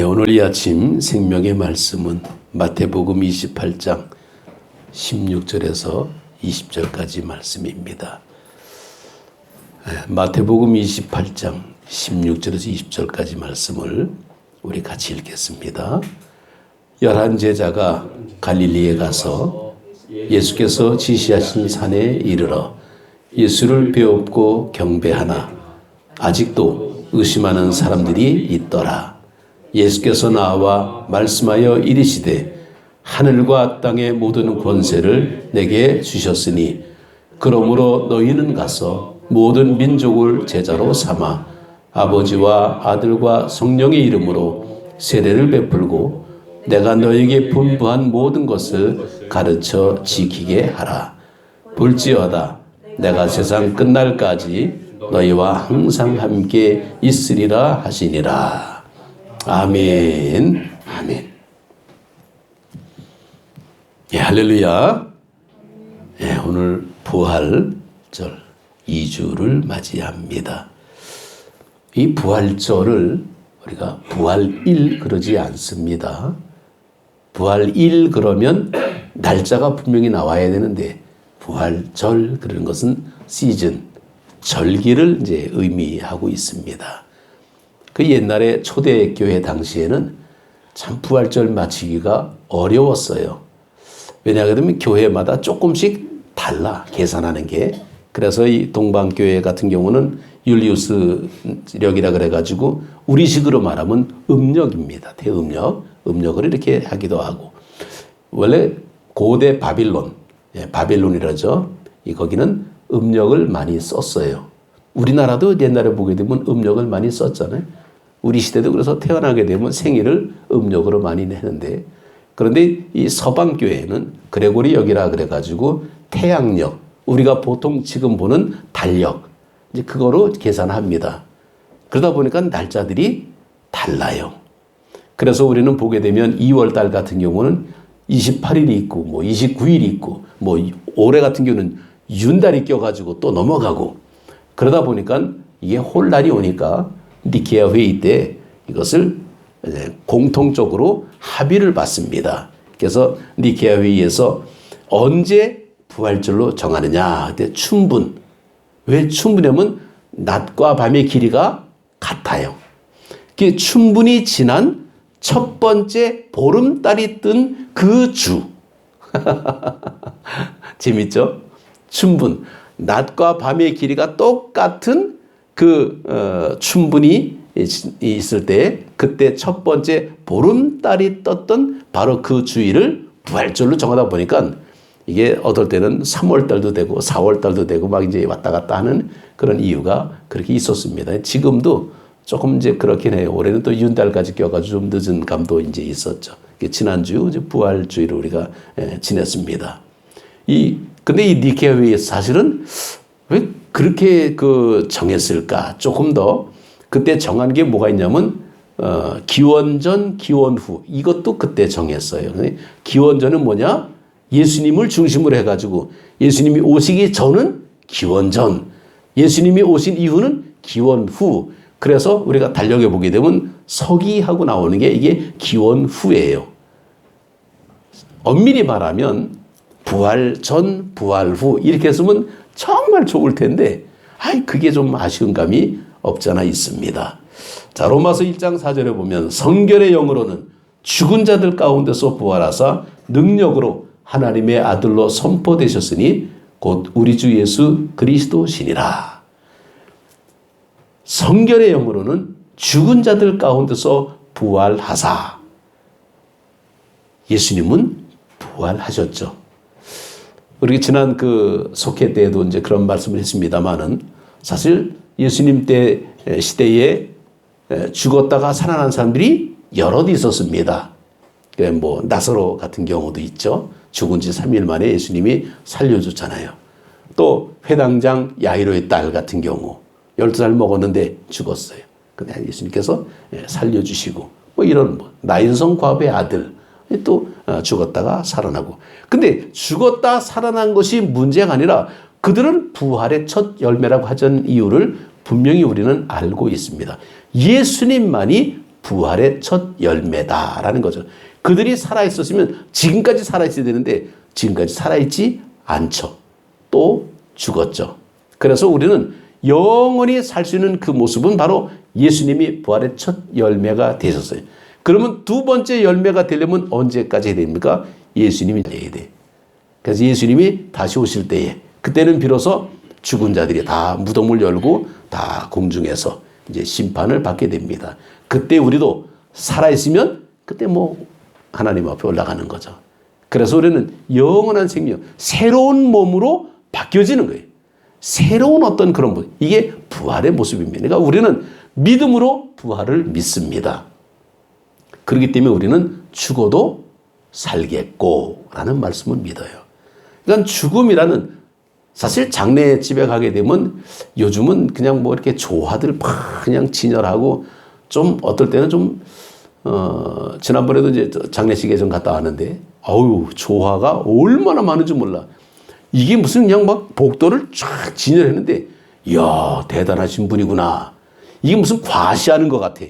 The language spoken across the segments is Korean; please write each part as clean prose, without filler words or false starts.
오늘 이 아침 생명의 말씀은 마태복음 28장 16절에서 20절까지 말씀입니다. 마태복음 28장 16절에서 20절까지 말씀을 우리 같이 읽겠습니다. 11 제자가 갈릴리에 가서 예수께서 지시하신 산에 이르러 예수를 배웁고 경배하나 아직도 의심하는 사람들이 있더라. 예수께서 나와 말씀하여 이르시되 하늘과 땅의 모든 권세를 내게 주셨으니 그러므로 너희는 가서 모든 민족을 제자로 삼아 아버지와 아들과 성령의 이름으로 세례를 베풀고 내가 너희에게 분부한 모든 것을 가르쳐 지키게 하라. 볼지어다 내가 세상 끝날까지 너희와 항상 함께 있으리라 하시니라. 아멘. 아멘. 할렐루야. 오늘 부활절 2주를 맞이합니다. 이 부활절을 우리가 부활일 그러지 않습니다. 부활일 그러면 날짜가 분명히 나와야 되는데 부활절 그러는 것은 시즌, 절기를 이제 의미하고 있습니다. 그 옛날에 초대교회 당시에는 참 부활절 맞추기가 어려웠어요. 왜냐하면 교회마다 조금씩 달라 계산하는 게. 그래서 이 동방교회 같은 경우는 율리우스력이라 그래가지고 우리식으로 말하면 음력입니다. 대음력, 음력을 이렇게 하기도 하고. 원래 고대 바빌론, 바빌론이라죠. 거기는 음력을 많이 썼어요. 우리나라도 옛날에 보게 되면 음력을 많이 썼잖아요. 우리 시대도 그래서 태어나게 되면 생일을 음력으로 많이 내는데, 그런데 이 서방교회는 그레고리역이라 그래가지고 태양력, 우리가 보통 지금 보는 달력, 이제 그거로 계산합니다. 그러다 보니까 날짜들이 달라요. 그래서 우리는 보게 되면 2월달 같은 경우는 28일이 있고, 29일이 있고, 올해 같은 경우는 윤달이 껴가지고 또 넘어가고, 그러다 보니까 이게 혼란이 오니까 니케아 회의 때 이것을 공통적으로 합의를 받습니다. 그래서 니케아 회의에서 언제 부활절로 정하느냐. 그때 춘분. 왜 춘분이냐면 낮과 밤의 길이가 같아요. 그 춘분이 지난 첫 번째 보름달이 뜬 그 주. 재밌죠? 춘분. 낮과 밤의 길이가 똑같은 춘분이 있을 때 그때 첫 번째 보름달이 떴던 바로 그 주일을 부활절로 정하다 보니까 이게 어떨 때는 3월달도 되고 4월달도 되고 막 이제 왔다 갔다 하는 그런 이유가 그렇게 있었습니다. 지금도 조금 이제 그렇긴 해요. 올해는 또 윤달까지 껴가지고 좀 늦은 감도 이제 있었죠. 지난주 이제 부활주의를 우리가 지냈습니다. 근데 이 니케아 회의에서 사실은 왜 그렇게 정했을까? 조금 더 그때 정한 게 뭐가 있냐면 기원전, 기원후 이것도 그때 정했어요. 기원전은 뭐냐? 예수님을 중심으로 해가지고 예수님이 오시기 전은 기원전, 예수님이 오신 이후는 기원후. 그래서 우리가 달력에 보게 되면 서기하고 나오는 게 이게 기원후예요. 엄밀히 말하면 부활 전, 부활 후 이렇게 쓰면 정말 좋을 텐데 그게 좀 아쉬운 감이 없잖아 있습니다. 자, 로마서 1장 4절에 보면 성결의 영으로는 죽은 자들 가운데서 부활하사 능력으로 하나님의 아들로 선포되셨으니 곧 우리 주 예수 그리스도시니라. 성결의 영으로는 죽은 자들 가운데서 부활하사. 예수님은 부활하셨죠. 우리 지난 속회 때에도 이제 그런 말씀을 했습니다만은 사실 예수님 때 시대에 죽었다가 살아난 사람들이 여럿 있었습니다. 나사로 같은 경우도 있죠. 죽은 지 3일 만에 예수님이 살려줬잖아요. 또 회당장 야이로의 딸 같은 경우 12살 먹었는데 죽었어요. 근데 예수님께서 살려주시고 이런 나인성 과부의 아들 또 죽었다가 살아나고. 근데 죽었다 살아난 것이 문제가 아니라 그들은 부활의 첫 열매라고 하던 이유를 분명히 우리는 알고 있습니다. 예수님만이 부활의 첫 열매다라는 거죠. 그들이 살아있었으면 지금까지 살아있어야 되는데 지금까지 살아있지 않죠. 또 죽었죠. 그래서 우리는 영원히 살 수 있는 그 모습은 바로 예수님이 부활의 첫 열매가 되셨어요. 그러면 두 번째 열매가 되려면 언제까지 해야 됩니까? 예수님이 돼야 돼. 그래서 예수님이 다시 오실 때에 그때는 비로소 죽은 자들이 다 무덤을 열고 다 공중에서 이제 심판을 받게 됩니다. 그때 우리도 살아있으면 그때 뭐 하나님 앞에 올라가는 거죠. 그래서 우리는 영원한 생명, 새로운 몸으로 바뀌어지는 거예요. 새로운 어떤 그런 모습. 이게 부활의 모습입니다. 그러니까 우리는 믿음으로 부활을 믿습니다. 그렇기 때문에 우리는 죽어도 살겠고 라는 말씀을 믿어요. 그러니까 죽음이라는 사실 장례집에 가게 되면 요즘은 그냥 뭐 이렇게 조화들 막 그냥 진열하고 좀 어떨 때는 좀 지난번에도 이제 장례식에 좀 갔다 왔는데 어우 조화가 얼마나 많은지 몰라. 이게 무슨 그냥 막 복도를 쫙 진열했는데 이야 대단하신 분이구나. 이게 무슨 과시하는 것 같아.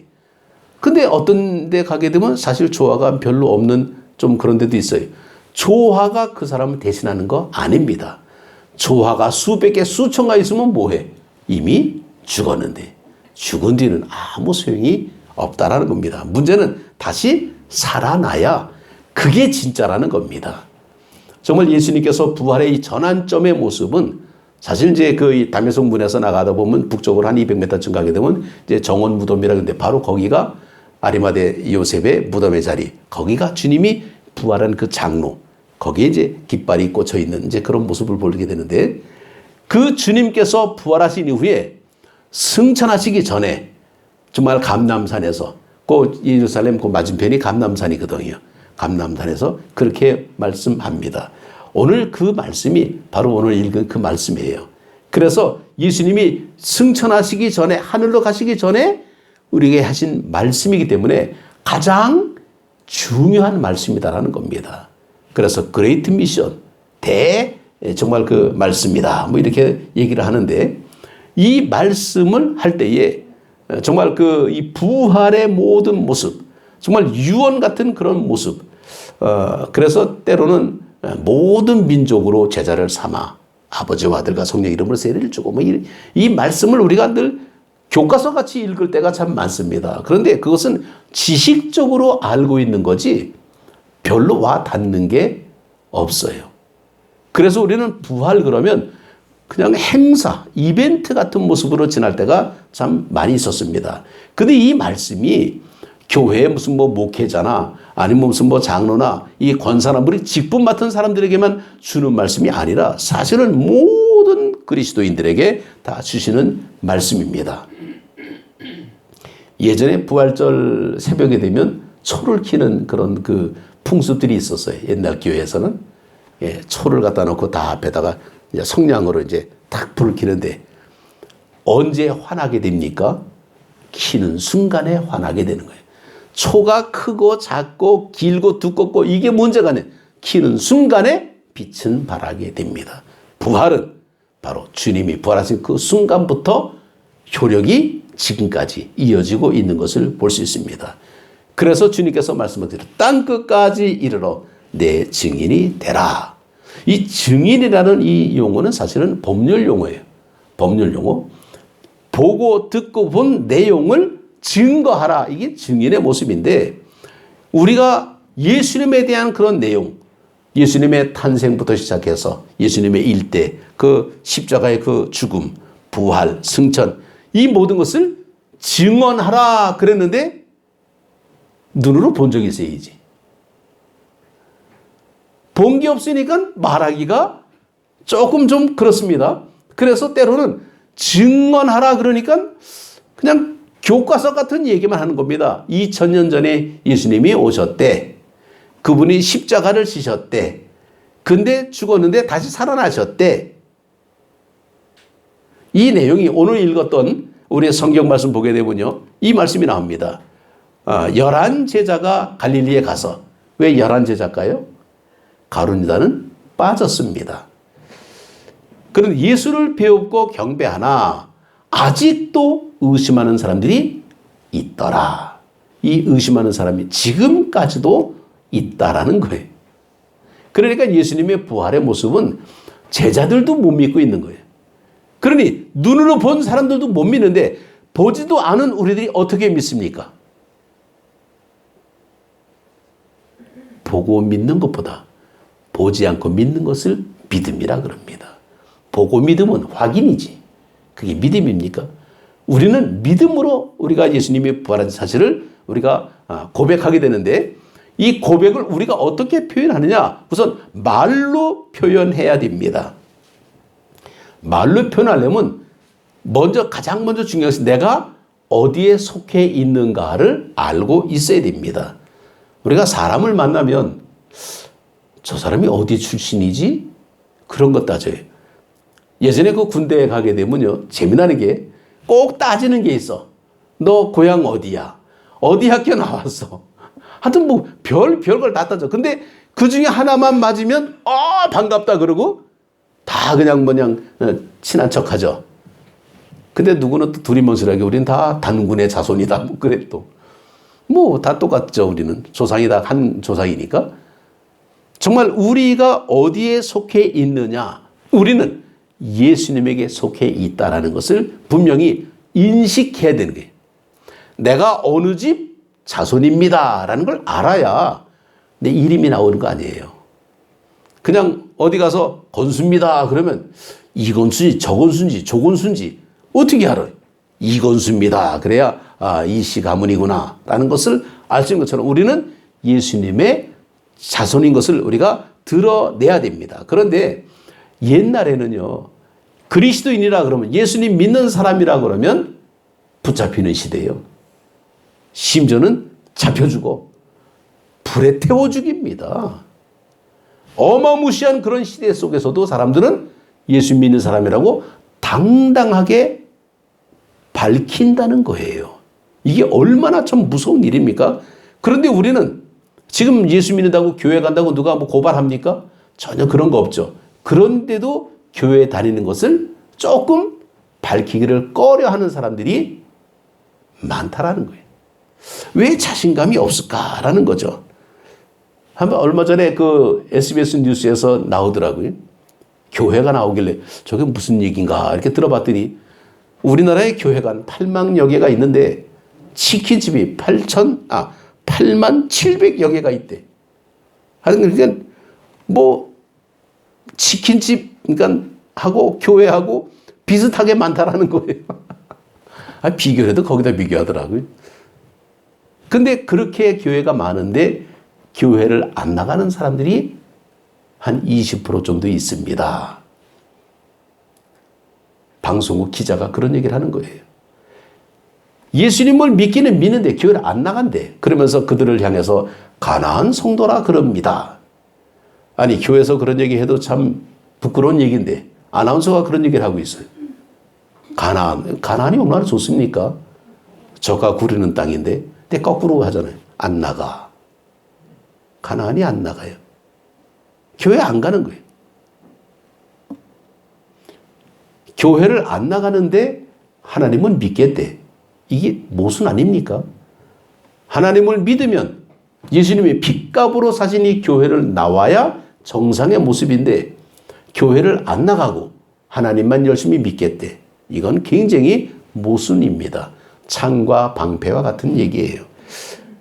근데 어떤 데 가게 되면 사실 조화가 별로 없는 좀 그런 데도 있어요. 조화가 그 사람을 대신하는 거 아닙니다. 조화가 수백 개 수천 가 있으면 뭐해? 이미 죽었는데 죽은 뒤는 아무 소용이 없다라는 겁니다. 문제는 다시 살아나야 그게 진짜라는 겁니다. 정말 예수님께서 부활의 이 전환점의 모습은 사실 이제 그 담에성 문에서 나가다 보면 북쪽으로 한 200m쯤 가게 되면 이제 정원 무덤이라 그러는데 바로 거기가 아리마대 요셉의 무덤의 자리, 거기가 주님이 부활한 그 장로, 거기에 이제 깃발이 꽂혀 있는 이제 그런 모습을 보게 되는데 그 주님께서 부활하신 이후에 승천하시기 전에 정말 감람산에서 그 예루살렘 그 맞은편이 감람산이거든요. 감람산에서 그렇게 말씀합니다. 오늘 그 말씀이 바로 오늘 읽은 그 말씀이에요. 그래서 예수님이 승천하시기 전에 하늘로 가시기 전에 우리에게 하신 말씀이기 때문에 가장 중요한 말씀이다라는 겁니다. 그래서 그레이트 미션, 정말 그 말씀이다. 뭐 이렇게 얘기를 하는데 이 말씀을 할 때에 정말 그 이 부활의 모든 모습, 정말 유언 같은 그런 모습. 그래서 때로는 모든 민족으로 제자를 삼아 아버지와 아들과 성령 이름으로 세례를 주고 뭐 이 말씀을 우리가 늘 교과서 같이 읽을 때가 참 많습니다. 그런데 그것은 지식적으로 알고 있는 거지 별로 와 닿는 게 없어요. 그래서 우리는 부활 그러면 그냥 행사, 이벤트 같은 모습으로 지날 때가 참 많이 있었습니다. 근데 이 말씀이 교회에 무슨 뭐 목회자나 아니면 무슨 뭐 장로나 이 권사나 우리 직분 맡은 사람들에게만 주는 말씀이 아니라 사실은 모든 그리스도인들에게 다 주시는 말씀입니다. 예전에 부활절 새벽에 되면 초를 키는 그런 그 풍습들이 있었어요. 옛날 교회에서는. 예, 초를 갖다 놓고 다 앞에다가 이제 성냥으로 이제 탁 불을 켜는데 언제 화나게 됩니까? 키는 순간에 화나게 되는 거예요. 초가 크고 작고 길고 두껍고 이게 문제가 아니에요. 키는 순간에 빛은 발하게 됩니다. 부활은 바로 주님이 부활하신 그 순간부터 효력이 지금까지 이어지고 있는 것을 볼 수 있습니다. 그래서 주님께서 말씀하시기를 땅 끝까지 이르러 내 증인이 되라. 이 증인이라는 이 용어는 사실은 법률 용어예요. 법률 용어. 보고 듣고 본 내용을 증거하라. 이게 증인의 모습인데 우리가 예수님에 대한 그런 내용, 예수님의 탄생부터 시작해서 예수님의 일대, 그 십자가의 그 죽음, 부활, 승천 이 모든 것을 증언하라 그랬는데 눈으로 본 적이 있어야지. 본 게 없으니까 말하기가 조금 좀 그렇습니다. 그래서 때로는 증언하라 그러니까 그냥 교과서 같은 얘기만 하는 겁니다. 2000년 전에 예수님이 오셨대. 그분이 십자가를 지셨대. 근데 죽었는데 다시 살아나셨대. 이 내용이 오늘 읽었던 우리의 성경 말씀 보게 되면요. 이 말씀이 나옵니다. 11제자가 갈릴리에 가서 왜 11제자일까요? 가룟 유다는 빠졌습니다. 그런데 예수를 배웁고 경배하나 아직도 의심하는 사람들이 있더라. 이 의심하는 사람이 지금까지도 있다라는 거예요. 그러니까 예수님의 부활의 모습은 제자들도 못 믿고 있는 거예요. 그러니 눈으로 본 사람들도 못 믿는데 보지도 않은 우리들이 어떻게 믿습니까? 보고 믿는 것보다 보지 않고 믿는 것을 믿음이라 그럽니다. 보고 믿음은 확인이지. 그게 믿음입니까? 우리는 믿음으로 우리가 예수님의 부활한 사실을 우리가 고백하게 되는데 이 고백을 우리가 어떻게 표현하느냐? 우선 말로 표현해야 됩니다. 말로 표현하려면 가장 먼저 중요한 것은 내가 어디에 속해 있는가를 알고 있어야 됩니다. 우리가 사람을 만나면 저 사람이 어디 출신이지? 그런 것 따져요. 예전에 그 군대에 가게 되면요. 재미나는 게 꼭 따지는 게 있어. 너 고향 어디야? 어디 학교 나왔어? 하여튼 뭐 별걸 다 따져. 근데 그 중에 하나만 맞으면 반갑다 그러고 다 그냥 친한 척 하죠. 근데 누구는 또 두리뭉실하게 우리는 다 단군의 자손이다. 뭐 그래 또. 뭐 다 똑같죠. 우리는 조상이 다 한 조상이니까. 정말 우리가 어디에 속해 있느냐. 우리는 예수님에게 속해 있다라는 것을 분명히 인식해야 되는 거예요. 내가 어느 집 자손입니다라는 걸 알아야 내 이름이 나오는 거 아니에요. 그냥 어디 가서 건수입니다 그러면 이건수인지 저건수인지 조건수인지 어떻게 알아요? 이건수입니다. 그래야 이씨 가문이구나 라는 것을 알 수 있는 것처럼 우리는 예수님의 자손인 것을 우리가 드러내야 됩니다. 그런데 옛날에는요. 그리스도인이라 그러면 예수님 믿는 사람이라 그러면 붙잡히는 시대예요. 심지어는 잡혀주고 불에 태워 죽입니다. 어마무시한 그런 시대 속에서도 사람들은 예수 믿는 사람이라고 당당하게 밝힌다는 거예요. 이게 얼마나 참 무서운 일입니까? 그런데 우리는 지금 예수 믿는다고 교회 간다고 누가 뭐 고발합니까? 전혀 그런 거 없죠. 그런데도 교회에 다니는 것을 조금 밝히기를 꺼려하는 사람들이 많다라는 거예요. 왜 자신감이 없을까라는 거죠. 한번 얼마 전에 그 SBS 뉴스에서 나오더라고요. 교회가 나오길래 저게 무슨 얘기인가 이렇게 들어봤더니 우리나라에 교회가 한 8만여 개가 있는데 치킨집이 8만 700여 개가 있대. 그러니까 뭐 치킨집 그러니까 하고 교회하고 비슷하게 많다라는 거예요. 비교를 해도 거기다 비교하더라고요. 근데 그렇게 교회가 많은데 교회를 안 나가는 사람들이 한 20% 정도 있습니다. 방송국 기자가 그런 얘기를 하는 거예요. 예수님을 믿기는 믿는데 교회를 안 나간대. 그러면서 그들을 향해서 가난한 성도라 그럽니다. 아니 교회에서 그런 얘기해도 참 부끄러운 얘기인데 아나운서가 그런 얘기를 하고 있어요. 가난이 얼마나 좋습니까? 저가 구르는 땅인데 근데 거꾸로 하잖아요. 안 나가. 가난이 안 나가요. 교회 안 가는 거예요. 교회를 안 나가는데 하나님은 믿겠대. 이게 모순 아닙니까? 하나님을 믿으면 예수님이 빚값으로 사신 이 교회를 나와야 정상의 모습인데 교회를 안 나가고 하나님만 열심히 믿겠대. 이건 굉장히 모순입니다. 창과 방패와 같은 얘기예요.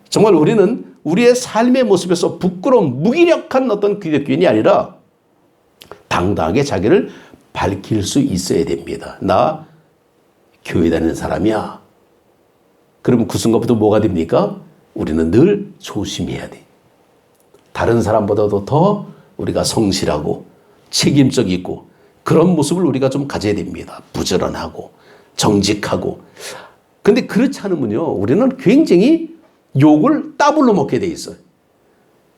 정말 우리는 우리의 삶의 모습에서 부끄러운 무기력한 어떤 기독교인이 아니라 당당하게 자기를 밝힐 수 있어야 됩니다. 나 교회 다니는 사람이야. 그러면 그 순간부터 뭐가 됩니까? 우리는 늘 조심해야 돼. 다른 사람보다도 더 우리가 성실하고 책임적이고 그런 모습을 우리가 좀 가져야 됩니다. 부지런하고 정직하고. 근데 그렇지 않으면요. 우리는 굉장히 욕을 따블로 먹게 돼 있어요.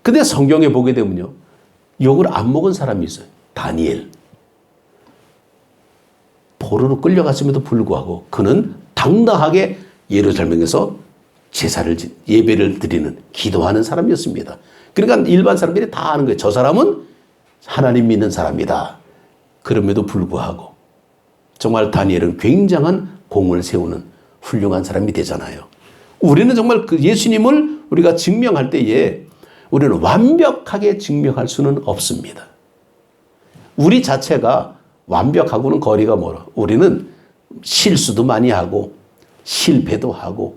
근데 성경에 보게 되면요. 욕을 안 먹은 사람이 있어요. 다니엘. 포로로 끌려갔음에도 불구하고 그는 당당하게 예루살렘에서 예배를 드리는 기도하는 사람이었습니다. 그러니까 일반 사람들이 다 아는 거예요. 저 사람은 하나님 믿는 사람이다. 그럼에도 불구하고 정말 다니엘은 굉장한 공을 세우는 훌륭한 사람이 되잖아요. 우리는 정말 그 예수님을 우리가 증명할 때에 우리는 완벽하게 증명할 수는 없습니다. 우리 자체가 완벽하고는 거리가 멀어. 우리는 실수도 많이 하고 실패도 하고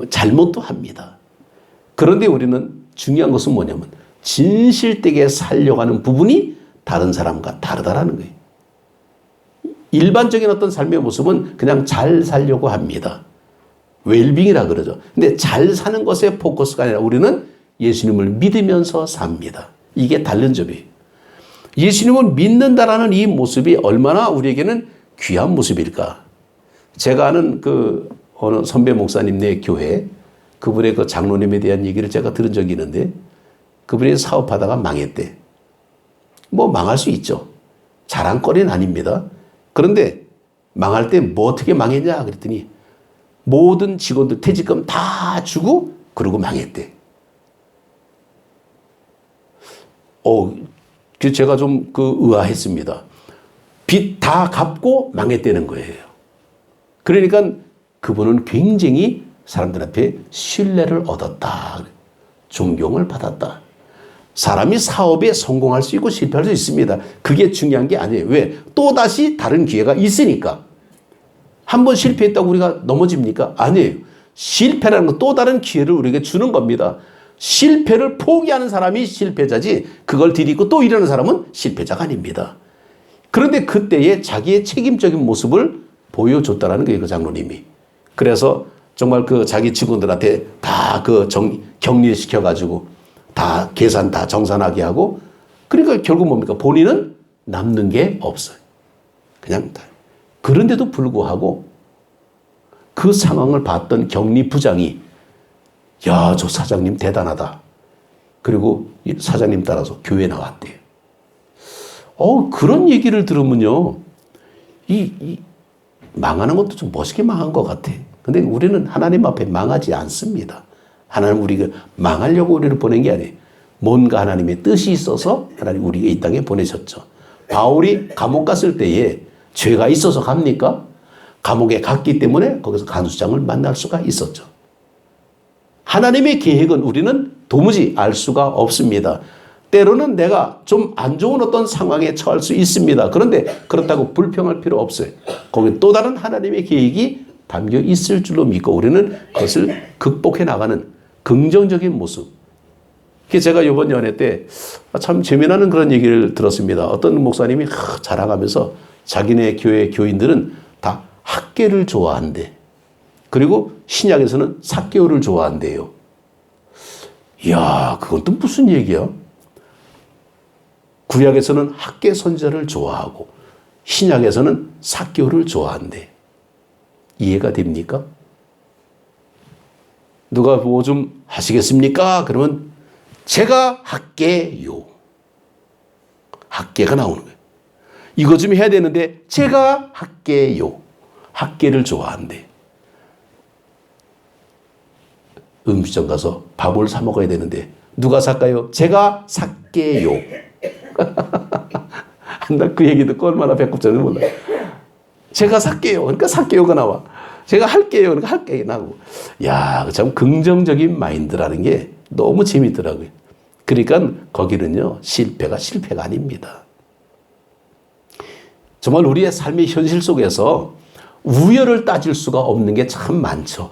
잘못도 합니다. 그런데 우리는 중요한 것은 뭐냐면 진실되게 살려고 하는 부분이 다른 사람과 다르다라는 거예요. 일반적인 어떤 삶의 모습은 그냥 잘 살려고 합니다. 웰빙이라 그러죠. 근데 잘 사는 것에 포커스가 아니라 우리는 예수님을 믿으면서 삽니다. 이게 다른 점이에요. 예수님을 믿는다라는 이 모습이 얼마나 우리에게는 귀한 모습일까. 제가 아는 그 어느 선배 목사님네 교회 그분의 그 장로님에 대한 얘기를 제가 들은 적이 있는데 그분이 사업하다가 망했대. 뭐 망할 수 있죠. 자랑거리는 아닙니다. 그런데 망할 때 뭐 어떻게 망했냐 그랬더니 모든 직원들 퇴직금 다 주고 그러고 망했대. 제가 좀 의아했습니다. 빚 다 갚고 망했다는 거예요. 그러니까 그분은 굉장히 사람들 앞에 신뢰를 얻었다. 존경을 받았다. 사람이 사업에 성공할 수 있고 실패할 수 있습니다. 그게 중요한 게 아니에요. 왜? 또다시 다른 기회가 있으니까. 한 번 실패했다고 우리가 넘어집니까? 아니에요. 실패라는 건 또 다른 기회를 우리에게 주는 겁니다. 실패를 포기하는 사람이 실패자지 그걸 들이고 또 일어나는 사람은 실패자가 아닙니다. 그런데 그때의 자기의 책임적인 모습을 보여줬다라는 거예요. 그 장로님이. 그래서 정말 그 자기 직원들한테 다 격리를 시켜가지고 다 계산 다 정산하게 하고 그러니까 결국 뭡니까? 본인은 남는 게 없어요. 그냥 다. 그런데도 불구하고 그 상황을 봤던 격리 부장이 야, 저 사장님 대단하다. 그리고 사장님 따라서 교회 나왔대요. 그런 얘기를 들으면요. 망하는 것도 좀 멋있게 망한 것 같아. 근데 우리는 하나님 앞에 망하지 않습니다. 하나님 우리가 망하려고 우리를 보낸 게 아니에요. 뭔가 하나님의 뜻이 있어서 하나님 우리가 이 땅에 보내셨죠. 바울이 감옥 갔을 때에 죄가 있어서 갑니까? 감옥에 갔기 때문에 거기서 간수장을 만날 수가 있었죠. 하나님의 계획은 우리는 도무지 알 수가 없습니다. 때로는 내가 좀 안 좋은 어떤 상황에 처할 수 있습니다. 그런데 그렇다고 불평할 필요 없어요. 거기 또 다른 하나님의 계획이 담겨 있을 줄로 믿고 우리는 그것을 극복해 나가는 긍정적인 모습. 제가 이번 연회 때 참 재미나는 그런 얘기를 들었습니다. 어떤 목사님이 자랑하면서 자기네 교회 교인들은 다 학계를 좋아한대. 그리고 신약에서는 삭개오를 좋아한대요. 이야, 그건 또 무슨 얘기야? 구약에서는 학계 선지자를 좋아하고 신약에서는 삭개오를 좋아한대. 이해가 됩니까? 누가 뭐 좀 하시겠습니까? 그러면 제가 할게요. 학계가 나오는 거예요. 이거 좀 해야 되는데 제가 할게요. 학계를 좋아한대. 음식점 가서 밥을 사 먹어야 되는데 누가 살까요? 제가 살게요. 나 그 얘기 듣고 얼마나 배꼽 졌는지 몰라. 제가 살게요. 그러니까 살게요가 나와. 제가 할게요. 그러니까 할게 나오고. 야, 참 긍정적인 마인드라는 게 너무 재밌더라고요. 그러니까 거기는요, 실패가 아닙니다. 정말 우리의 삶의 현실 속에서 우열을 따질 수가 없는 게 참 많죠.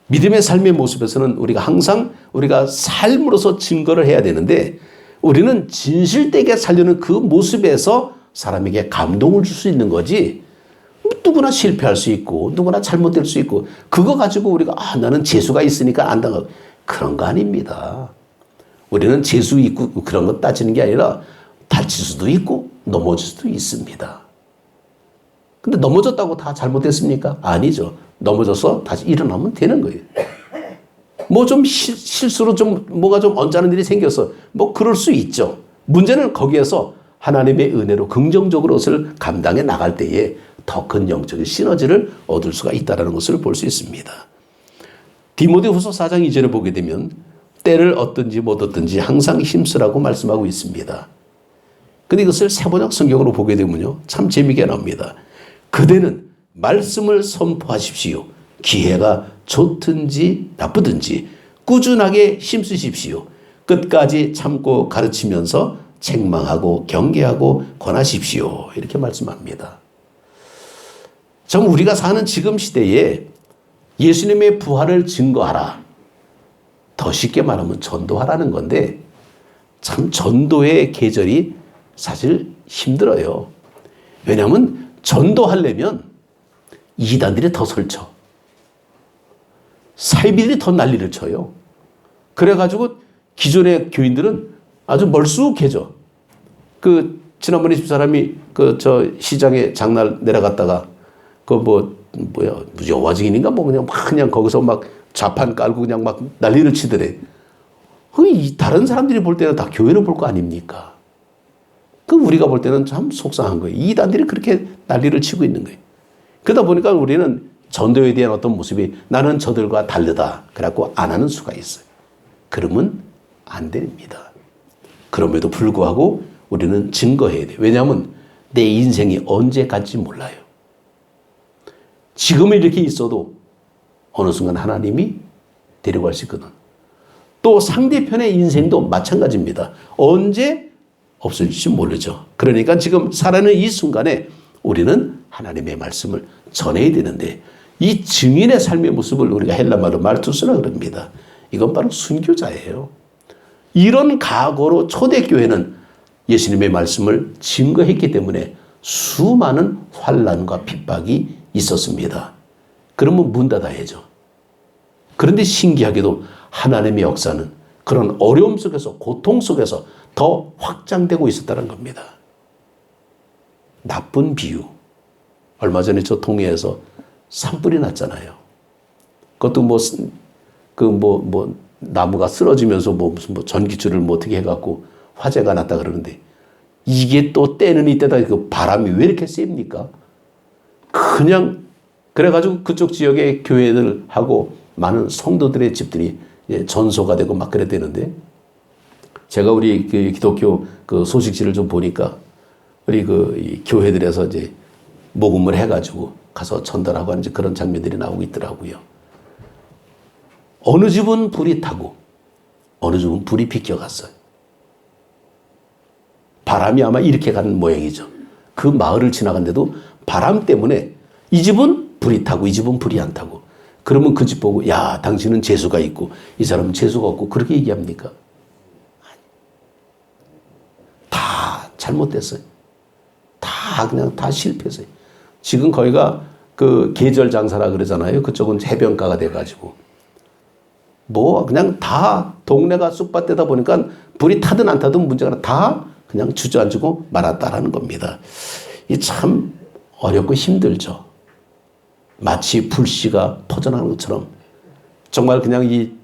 믿음의 삶의 모습에서는 우리가 항상 우리가 삶으로서 증거를 해야 되는데 우리는 진실되게 살려는 그 모습에서 사람에게 감동을 줄 수 있는 거지 누구나 실패할 수 있고 누구나 잘못될 수 있고 그거 가지고 우리가 나는 재수가 있으니까 안다고 그런 거 아닙니다. 우리는 재수 있고 그런 거 따지는 게 아니라 다칠 수도 있고 넘어질 수도 있습니다. 근데 넘어졌다고 다 잘못됐습니까? 아니죠. 넘어져서 다시 일어나면 되는 거예요. 뭐 좀 실수로 좀 뭐가 좀 언짢은 일이 생겨서 뭐 그럴 수 있죠. 문제는 거기에서 하나님의 은혜로 긍정적으로 그것을 감당해 나갈 때에 더 큰 영적인 시너지를 얻을 수가 있다는 것을 볼 수 있습니다. 디모데후서 4장 2절에 보게 되면 때를 얻든지 못 얻든지 항상 힘쓰라고 말씀하고 있습니다. 근데 이것을 세번역 성경으로 보게 되면요 참 재미있게 나옵니다. 그대는 말씀을 선포하십시오. 기회가 좋든지 나쁘든지 꾸준하게 힘쓰십시오. 끝까지 참고 가르치면서 책망하고 경계하고 권하십시오. 이렇게 말씀합니다. 참 우리가 사는 지금 시대에 예수님의 부활을 증거하라. 더 쉽게 말하면 전도하라는 건데 참 전도의 계절이 사실 힘들어요. 왜냐하면 전도하려면 이단들이 더 설쳐. 사이비들이 더 난리를 쳐요. 그래가지고 기존의 교인들은 아주 멀쑥해져. 지난번에 집사람이 시장에 장날 내려갔다가 여화증인인가 그냥 거기서 막 좌판 깔고 그냥 막 난리를 치더래. 다른 사람들이 볼 때는 다 교회를 볼 거 아닙니까? 우리가 볼 때는 참 속상한 거예요. 이단들이 그렇게 난리를 치고 있는 거예요. 그러다 보니까 우리는 전도에 대한 어떤 모습이 나는 저들과 다르다. 그래갖고 안 하는 수가 있어요. 그러면 안 됩니다. 그럼에도 불구하고 우리는 증거해야 돼요. 왜냐하면 내 인생이 언제 갈지 몰라요. 지금은 이렇게 있어도 어느 순간 하나님이 데려갈 수 있거든. 또 상대편의 인생도 마찬가지입니다. 언제 없어질지 모르죠. 그러니까 지금 살아있는 이 순간에 우리는 하나님의 말씀을 전해야 되는데 이 증인의 삶의 모습을 우리가 헬라말로 말투스라 그럽니다. 이건 바로 순교자예요. 이런 각오로 초대교회는 예수님의 말씀을 증거했기 때문에 수많은 환난과 핍박이 있었습니다. 그러면 문 닫아야죠. 그런데 신기하게도 하나님의 역사는 그런 어려움 속에서 고통 속에서 더 확장되고 있었다는 겁니다. 나쁜 비유. 얼마 전에 저 동해에서 산불이 났잖아요. 그것도 나무가 쓰러지면서 무슨 전기줄을 어떻게 해갖고 화재가 났다 그러는데 이게 또 때는 이때다 그 바람이 왜 이렇게 셉니까? 그냥 그래가지고 그쪽 지역의 교회들하고 많은 성도들의 집들이 전소가 되고 막 그랬대는데 제가 우리 기독교 소식지를 좀 보니까 우리 이 교회들에서 이제 모금을 해가지고 가서 전달하고 하는 그런 장면들이 나오고 있더라고요. 어느 집은 불이 타고 어느 집은 불이 비껴갔어요. 바람이 아마 이렇게 가는 모양이죠. 그 마을을 지나간데도 바람 때문에 이 집은 불이 타고 이 집은 불이 안 타고 그러면 그 집 보고 야 당신은 재수가 있고 이 사람은 재수가 없고 그렇게 얘기합니까? 다 잘못됐어요. 그냥 다 실패했어요. 지금 거기가 계절 장사라 그러잖아요. 그쪽은 해변가가 돼가지고 그냥 다 동네가 쑥밭되다 보니까 불이 타든 안 타든 문제가 다 그냥 주저앉고 말았다라는 겁니다. 이 참 어렵고 힘들죠. 마치 불씨가 퍼져나가는 것처럼 정말 그냥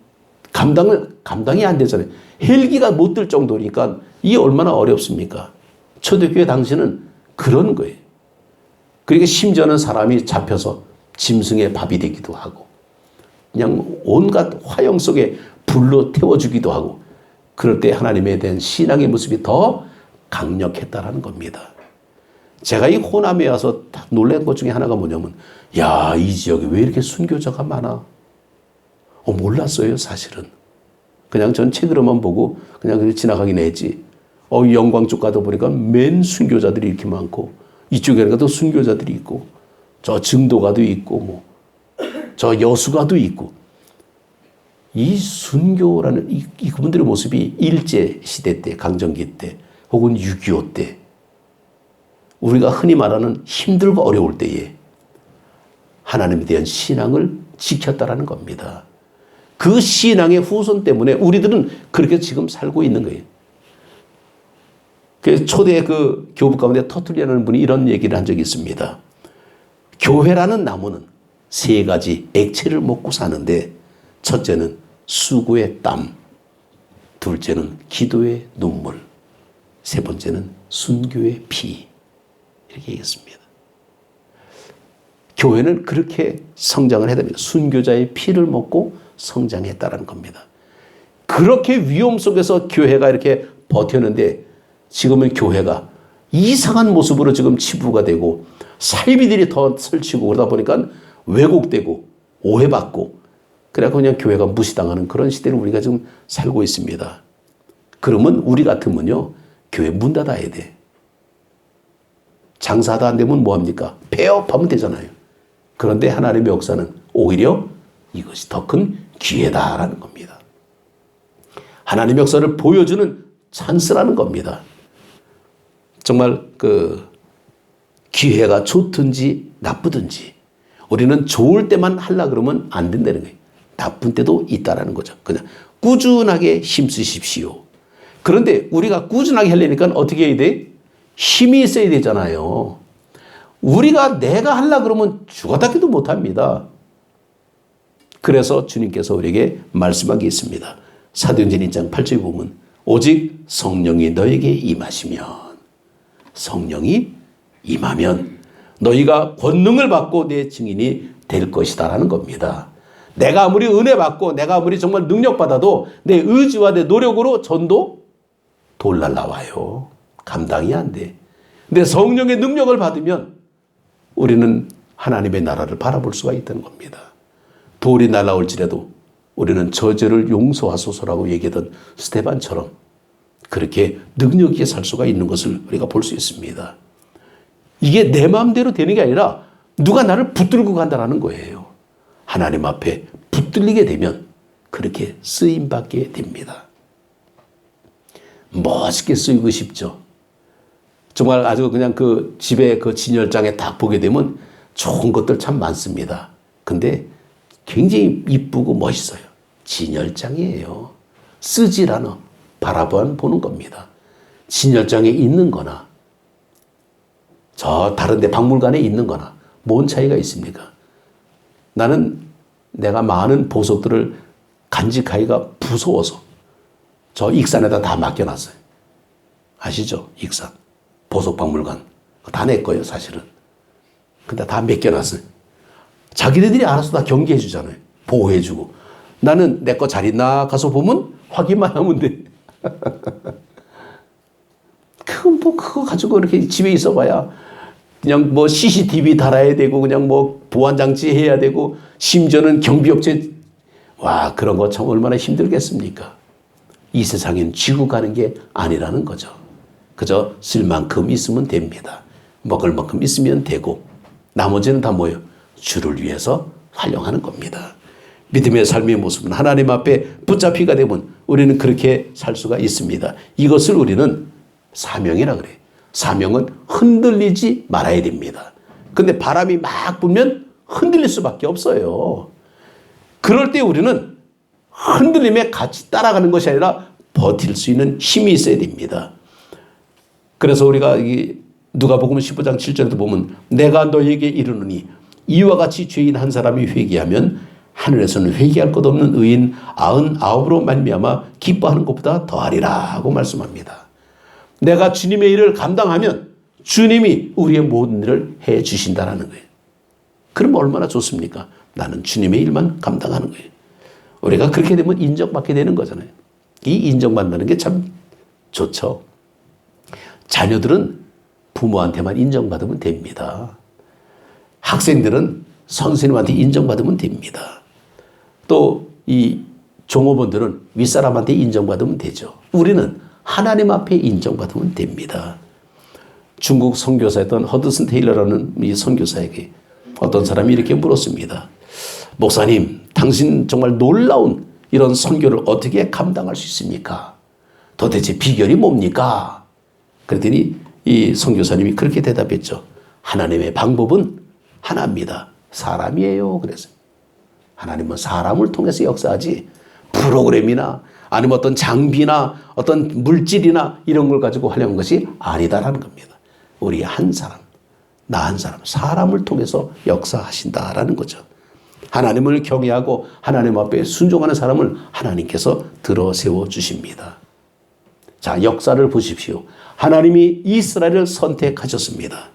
감당이 안 되잖아요. 헬기가 못 들 정도니까 이게 얼마나 어렵습니까? 초대교회 당시는 그런 거예요. 그러니까 심지어는 사람이 잡혀서 짐승의 밥이 되기도 하고 그냥 온갖 화형 속에 불로 태워주기도 하고 그럴 때 하나님에 대한 신앙의 모습이 더 강력했다라는 겁니다. 제가 이 호남에 와서 놀란 것 중에 하나가 뭐냐면 이 지역에 왜 이렇게 순교자가 많아? 몰랐어요 사실은. 그냥 전 책으로만 보고 그냥 지나가긴 했지. 영광 쪽 가다 보니까 맨 순교자들이 이렇게 많고 이쪽에 가도 순교자들이 있고 저 증도가도 있고 저 여수가도 있고 이 순교라는 이 그분들의 모습이 일제 시대 때 강점기 때 혹은 6.25 때 우리가 흔히 말하는 힘들고 어려울 때에 하나님에 대한 신앙을 지켰다라는 겁니다. 그 신앙의 후손 때문에 우리들은 그렇게 지금 살고 있는 거예요. 그래서 초대 교부 가운데 터툴리아라는 분이 이런 얘기를 한 적이 있습니다. 교회라는 나무는 3가지 액체를 먹고 사는데 첫째는 수고의 땀, 둘째는 기도의 눈물, 세 번째는 순교의 피. 이렇게 얘기했습니다. 교회는 그렇게 성장을 해야 됩니다. 순교자의 피를 먹고 성장했다는 겁니다. 그렇게 위험 속에서 교회가 이렇게 버텼는데 지금은 교회가 이상한 모습으로 지금 치부가 되고 사이비들이 더 설치고 그러다 보니까 왜곡되고 오해받고 그래갖고 그냥 교회가 무시당하는 그런 시대를 우리가 지금 살고 있습니다. 그러면 우리 같으면요, 교회 문 닫아야 돼. 장사도 안 되면 뭐합니까? 폐업하면 되잖아요. 그런데 하나님의 역사는 오히려 이것이 더 큰 기회다라는 겁니다. 하나님의 역사를 보여주는 찬스라는 겁니다. 정말 기회가 좋든지 나쁘든지 우리는 좋을 때만 하려고 그러면 안 된다는 거예요. 나쁜 때도 있다라는 거죠. 그냥 꾸준하게 힘쓰십시오. 그런데 우리가 꾸준하게 하려니까 어떻게 해야 돼? 힘이 있어야 되잖아요. 내가 하려고 그러면 죽었다 깨도 못합니다. 그래서 주님께서 우리에게 말씀한 게 있습니다. 사도행전 1장 8절에 보면 오직 성령이 너에게 임하면 너희가 권능을 받고 내 증인이 될 것이다 라는 겁니다. 내가 아무리 은혜 받고 내가 아무리 정말 능력 받아도 내 의지와 내 노력으로 전도 돌날 나와요. 감당이 안 돼. 근데 성령의 능력을 받으면 우리는 하나님의 나라를 바라볼 수가 있다는 겁니다. 돌이 날아올지라도 우리는 저죄를 용서하소서라고 얘기하던 스데반처럼 그렇게 능력 있게 살 수가 있는 것을 우리가 볼 수 있습니다. 이게 내 마음대로 되는 게 아니라 누가 나를 붙들고 간다는 거예요. 하나님 앞에 붙들리게 되면 그렇게 쓰임받게 됩니다. 멋있게 쓰이고 싶죠. 정말 아주 그냥 집에 진열장에 딱 보게 되면 좋은 것들 참 많습니다. 근데 굉장히 이쁘고 멋있어요. 진열장이에요. 쓰질 않아. 바라보는 겁니다. 진열장에 있는 거나 저 다른 데 박물관에 있는 거나 뭔 차이가 있습니까? 나는 내가 많은 보석들을 간직하기가 무서워서 저 익산에다 다 맡겨놨어요. 아시죠? 익산. 보석박물관. 다 내 거예요, 사실은. 근데 다 맡겨놨어요. 자기네들이 알아서 다 경계해 주잖아요. 보호해 주고. 나는 내 거 잘 있나 가서 보면 확인만 하면 돼. 그거 가지고 이렇게 집에 있어 봐야 그냥 CCTV 달아야 되고 그냥 보안장치 해야 되고 심지어는 경비업체 그런 거 참 얼마나 힘들겠습니까? 이 세상엔 쥐고 가는 게 아니라는 거죠. 그저 쓸 만큼 있으면 됩니다. 먹을 만큼 있으면 되고 나머지는 다 뭐예요? 주를 위해서 활용하는 겁니다. 믿음의 삶의 모습은 하나님 앞에 붙잡히가 되면 우리는 그렇게 살 수가 있습니다. 이것을 우리는 사명이라 그래요. 사명은 흔들리지 말아야 됩니다. 근데 바람이 막 불면 흔들릴 수밖에 없어요. 그럴 때 우리는 흔들림에 같이 따라가는 것이 아니라 버틸 수 있는 힘이 있어야 됩니다. 그래서 우리가 누가복음 15장 7절에도 보면 내가 너에게 이르노니 이와 같이 죄인 한 사람이 회개하면 하늘에서는 회개할 것 없는 의인 99으로 말미암아 기뻐하는 것보다 더하리라고 말씀합니다. 내가 주님의 일을 감당하면 주님이 우리의 모든 일을 해 주신다는 거예요. 그러면 얼마나 좋습니까? 나는 주님의 일만 감당하는 거예요. 우리가 그렇게 되면 인정받게 되는 거잖아요. 이 인정받는 게 참 좋죠. 자녀들은 부모한테만 인정받으면 됩니다. 학생들은 선생님한테 인정받으면 됩니다. 또 이 종업원들은 윗사람한테 인정받으면 되죠. 우리는 하나님 앞에 인정받으면 됩니다. 중국 선교사였던 허드슨 테일러라는 이 선교사에게 어떤 사람이 이렇게 물었습니다. 목사님, 당신 정말 놀라운 이런 선교를 어떻게 감당할 수 있습니까? 도대체 비결이 뭡니까? 그랬더니 이 선교사님이 그렇게 대답했죠. 하나님의 방법은 하나입니다. 사람이에요. 그래서 하나님은 사람을 통해서 역사하지 프로그램이나 아니면 어떤 장비나 어떤 물질이나 이런 걸 가지고 하려는 것이 아니다라는 겁니다. 우리 한 사람, 나 한 사람, 사람을 통해서 역사하신다라는 거죠. 하나님을 경외하고 하나님 앞에 순종하는 사람을 하나님께서 들어 세워 주십니다. 자, 역사를 보십시오. 하나님이 이스라엘을 선택하셨습니다.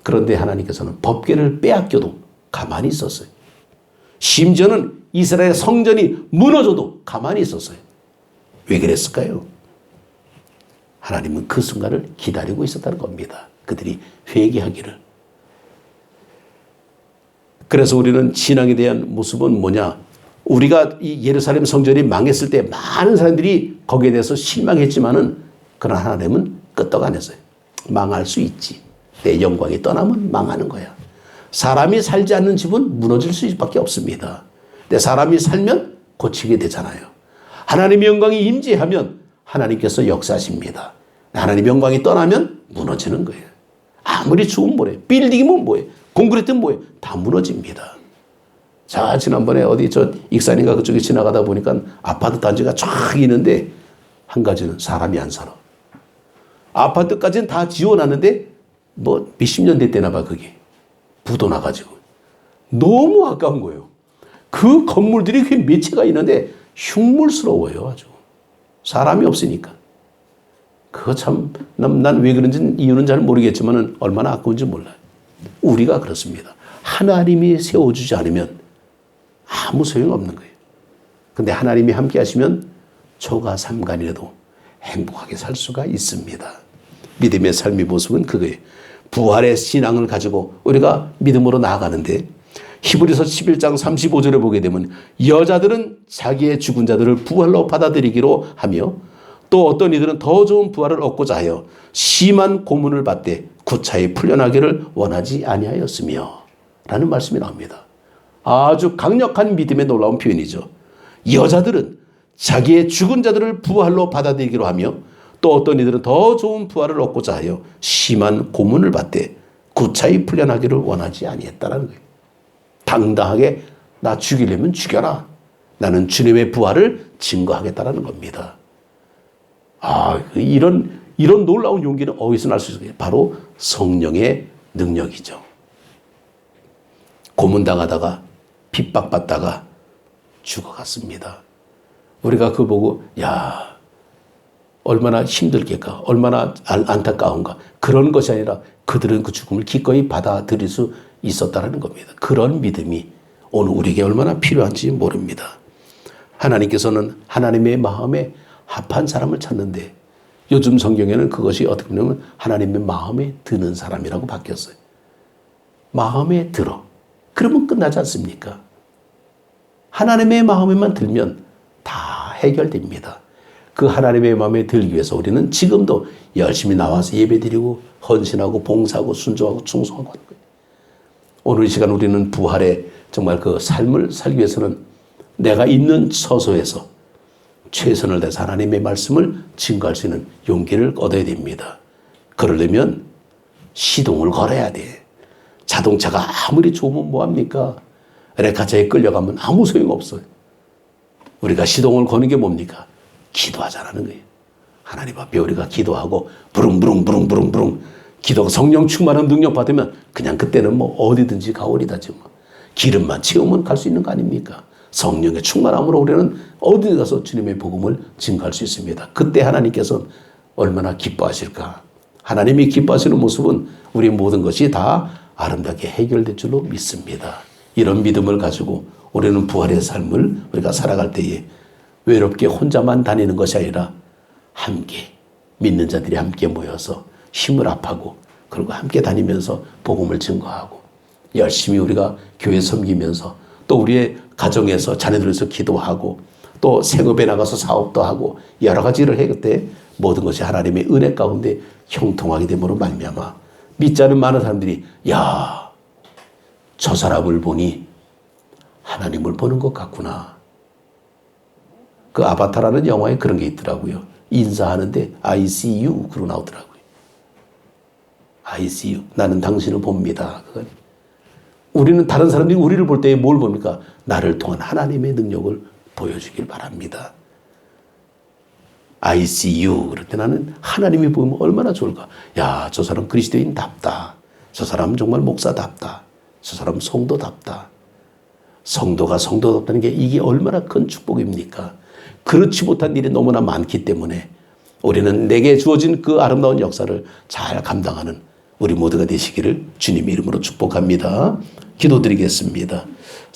그런데 하나님께서는 법궤를 빼앗겨도 가만히 있었어요. 심지어는 이스라엘 성전이 무너져도 가만히 있었어요. 왜 그랬을까요? 하나님은 그 순간을 기다리고 있었다는 겁니다. 그들이 회개하기를. 그래서 우리는 신앙에 대한 모습은 뭐냐? 우리가 이 예루살렘 성전이 망했을 때 많은 사람들이 거기에 대해서 실망했지만은 그러나 하나님은 끄떡 안 했어요. 망할 수 있지. 내 영광이 떠나면 망하는 거야. 사람이 살지 않는 집은 무너질 수밖에 없습니다. 근데 사람이 살면 고치게 되잖아요. 하나님의 영광이 임재하면 하나님께서 역사하십니다. 하나님의 영광이 떠나면 무너지는 거예요. 아무리 좋은 뭐래, 빌딩이면 뭐해, 콘크리트는 뭐해, 다 무너집니다. 자, 지난번에 어디 익산인가 그쪽에 지나가다 보니까 아파트 단지가 쫙 있는데 한 가지는 사람이 안 살아. 아파트까지는 다 지어놨는데 뭐 몇십 년 됐대나 봐, 그게. 부도 나가지고. 너무 아까운 거예요. 그 건물들이 그 몇 채가 있는데 흉물스러워요, 아주. 사람이 없으니까. 그거 참, 난 왜 그런지 이유는 잘 모르겠지만 얼마나 아까운지 몰라요. 우리가 그렇습니다. 하나님이 세워주지 않으면 아무 소용없는 거예요. 근데 하나님이 함께 하시면 초가 삼간이라도 행복하게 살 수가 있습니다. 믿음의 삶의 모습은 그거예요. 부활의 신앙을 가지고 우리가 믿음으로 나아가는데 히브리서 11장 35절에 보게 되면 여자들은 자기의 죽은 자들을 부활로 받아들이기로 하며 또 어떤 이들은 더 좋은 부활을 얻고자 하여 심한 고문을 받되 구차히 풀려나기를 원하지 아니하였으며 라는 말씀이 나옵니다. 아주 강력한 믿음의 놀라운 표현이죠. 여자들은 자기의 죽은 자들을 부활로 받아들이기로 하며 또 어떤 이들은 더 좋은 부활을 얻고자 하여 심한 고문을 받되 구차히 풀려나기를 원하지 아니했다라는 거예요. 당당하게 나 죽이려면 죽여라. 나는 주님의 부활을 증거하겠다라는 겁니다. 이런 놀라운 용기는 어디서 날 수 있을까요? 바로 성령의 능력이죠. 고문당하다가 핍박받다가 죽어갔습니다. 우리가 그거 보고 야 얼마나 힘들겠까, 얼마나 안타까운가. 그런 것이 아니라 그들은 그 죽음을 기꺼이 받아들일 수 있었다는 겁니다. 그런 믿음이 오늘 우리에게 얼마나 필요한지 모릅니다. 하나님께서는 하나님의 마음에 합한 사람을 찾는데 요즘 성경에는 그것이 어떻게 보면 하나님의 마음에 드는 사람이라고 바뀌었어요. 마음에 들어. 그러면 끝나지 않습니까? 하나님의 마음에만 들면 다 해결됩니다. 그 하나님의 마음에 들기 위해서 우리는 지금도 열심히 나와서 예배드리고 헌신하고 봉사하고 순종하고 충성하고 하는 거예요. 오늘 이 시간 우리는 부활의 정말 그 삶을 살기 위해서는 내가 있는 처소에서 최선을 다해서 하나님의 말씀을 증거할 수 있는 용기를 얻어야 됩니다. 그러려면 시동을 걸어야 돼. 자동차가 아무리 좋으면 뭐합니까? 레카차에 끌려가면 아무 소용없어요. 우리가 시동을 거는 게 뭡니까? 기도하자라는 거예요. 하나님 앞에 우리가 기도하고 부릉부릉 기도가 성령 충만한 능력 받으면 그냥 그때는 뭐 어디든지 가오리다지 뭐. 기름만 채우면 갈 수 있는 거 아닙니까? 성령의 충만함으로 우리는 어디 가서 주님의 복음을 증거할 수 있습니다. 그때 하나님께서 얼마나 기뻐하실까? 하나님이 기뻐하시는 모습은 우리 모든 것이 다 아름답게 해결될 줄로 믿습니다. 이런 믿음을 가지고 우리는 부활의 삶을 우리가 살아갈 때에 외롭게 혼자만 다니는 것이 아니라 함께 믿는 자들이 함께 모여서 힘을 합하고 그리고 함께 다니면서 복음을 증거하고 열심히 우리가 교회 섬기면서 또 우리의 가정에서 자녀들에서 기도하고 또 생업에 나가서 사업도 하고 여러 가지를 할 때 모든 것이 하나님의 은혜 가운데 형통하게 됨으로 말미암아 믿지 않은 많은 사람들이 야, 저 사람을 보니 하나님을 보는 것 같구나. 그 아바타라는 영화에 그런 게 있더라고요. 인사하는데 I see you 그러고 나오더라고요. I see you. 나는 당신을 봅니다. 그건. 우리는 다른 사람들이 우리를 볼 때 뭘 봅니까? 나를 통한 하나님의 능력을 보여주길 바랍니다. I see you. 그럴 때 나는 하나님이 보면 얼마나 좋을까? 야, 저 사람 그리스도인답다. 저 사람은 정말 목사답다. 저 사람 성도답다. 성도가 성도답다는 게 이게 얼마나 큰 축복입니까? 그렇지 못한 일이 너무나 많기 때문에 우리는 내게 주어진 그 아름다운 역사를 잘 감당하는 우리 모두가 되시기를 주님의 이름으로 축복합니다. 기도드리겠습니다.